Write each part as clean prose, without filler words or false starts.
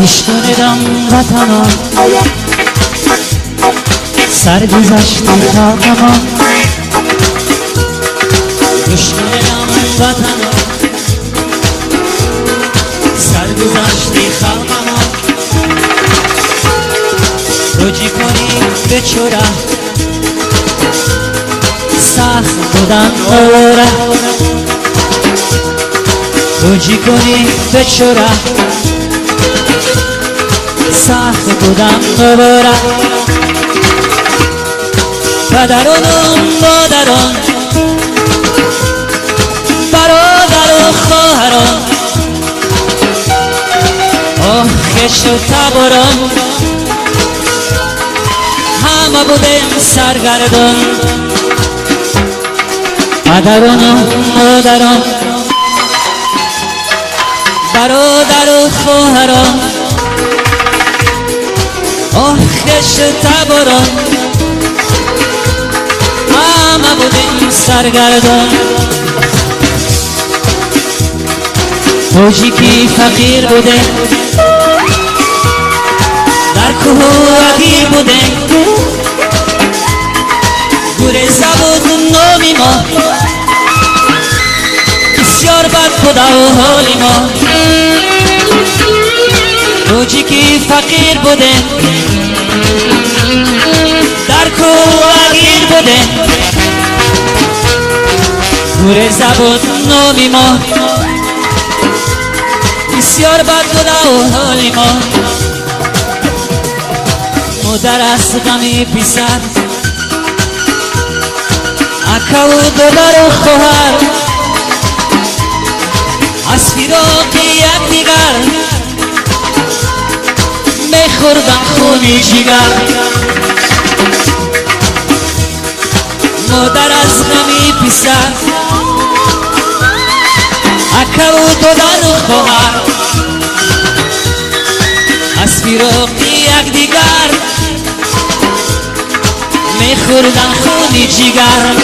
گشتونم وطنم سرگذشت خاکم گشتونم وطنم سرگذشت خاکم رجی کنی به چورا سخت بودن اوره رجی کنی به چورا سخت بودم دوباره پدران و مادران برادر و خواهران آه خش و تباران همه بودیم سرگردان پدران و مادران برادر و خواهران آه خش تباران همه بودیم سرگردان فوجی که فقیر بوده در کوهی بوده گریزه بود نامی ما بسیار بد بوده و حالی ما فوجی که فقیر بوده در کوهگیر بوده گریزه بود نامی ما بسیار بد بوده و حالی ما مادر از غمی پسر اکا و دادر و خواهر از فراق یکدیگر میخوردن خونی جگر مادر از غمی پسر اکا و دادر و خواهر از فراق یکدیگر میخوردن خونی جگر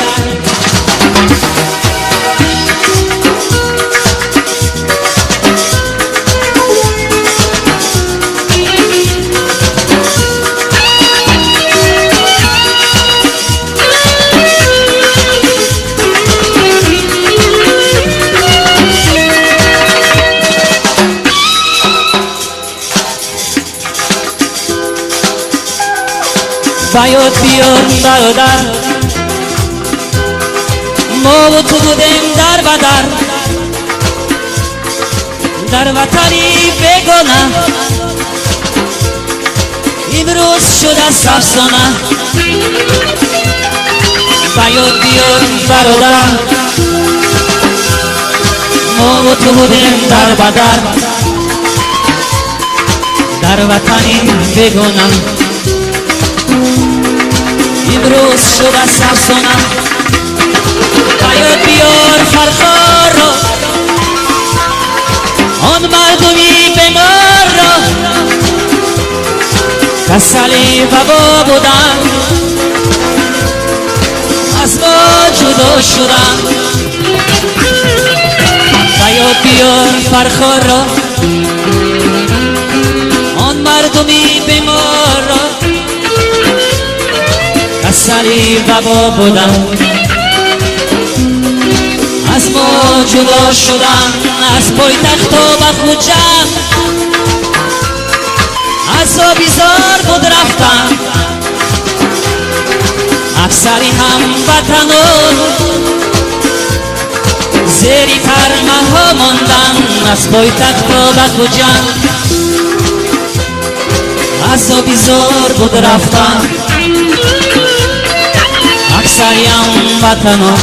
باید بیان برادر ما و تو بودیم در بدر در وطنی بگانه امروز شده سفسانه باید بیان برادر ما و تو بودیم در بدر در وطنی بگانه امروز شده سفسانه باید بیار فرخار را آن مردمی بیمار را کسلی وبا بودن از ما جدا شدن باید بیار فرخار را آن مردمی بیمار را کسلی وبا بودن از ما جدا شدن از پایتخت و بخوجم از و بیزار بود رفتن اکثری هم وطنان زیری ترمه ها ماندن از پایتخت و بخوجم از و بیزار بود رفتن اکثری هم وطنان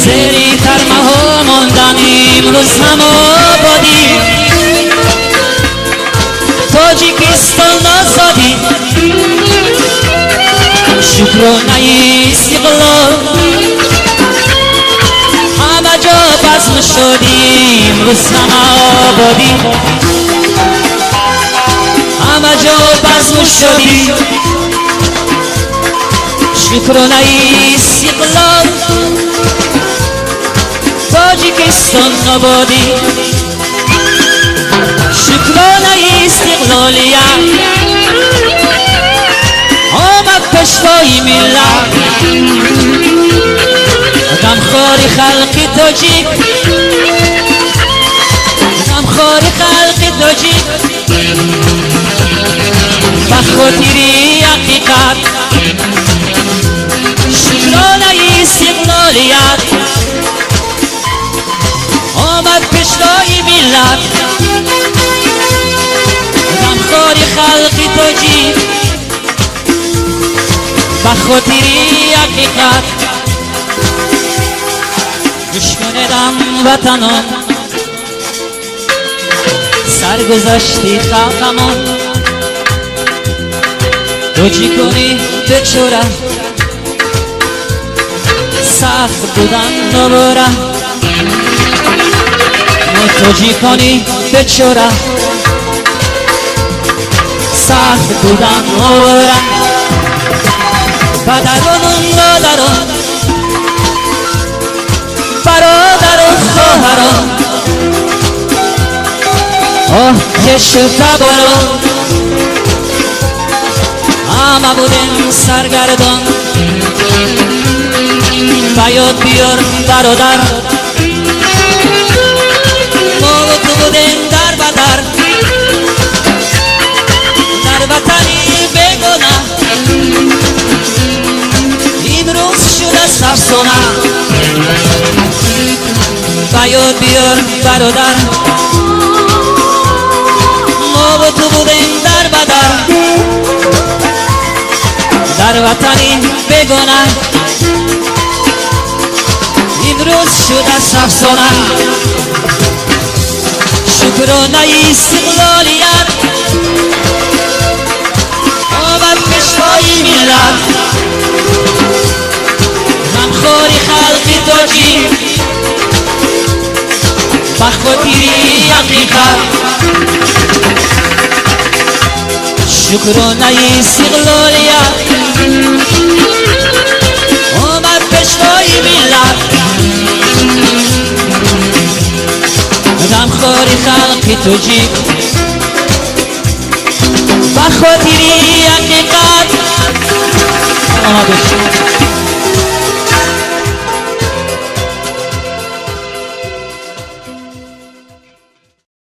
زیری ترمه ها ماندن امروز هم آبادی تاجیکستان آزادی شکرانه استقلال همه جا بزم شدی امروز هم آبادی همه جا بزم شدی شکرانه استقلال تاجیکستان آبادی شکرانه استقلالیت آمد پشوای ملت غمخواری خلق تاجیک غمخواری خلق تاجیک بخاطری حقیقت شکرانه استقلالیت آمد پشتای ملت غمخواری خلق تاجیک بخاطری حقیقت دشمنم وطنم سرگذشتی خلقمان توجی کنی بچوره سخت بودن نبوره توجی کنی بچوره سخت بودن نبوره پدران مادران برادران خواهران آه که شتباران همه بودیم سرگردان بیاد بیار برادر ما و تو بودیم در بدر در وطنی بگونه این روز شده سفسونه بیاد بیار برادر ما و تو بودیم در بدر در وطنی بگونه این روز شده سفسونه شکرانه استقلالیت آمد پشتای ملت غمخواری خلق تاجیک بخاطری حقیقت شکرانه استقلالیت آمد پشتای ملت غمخواری خلق تاجیک بخاطری حقیقت آمد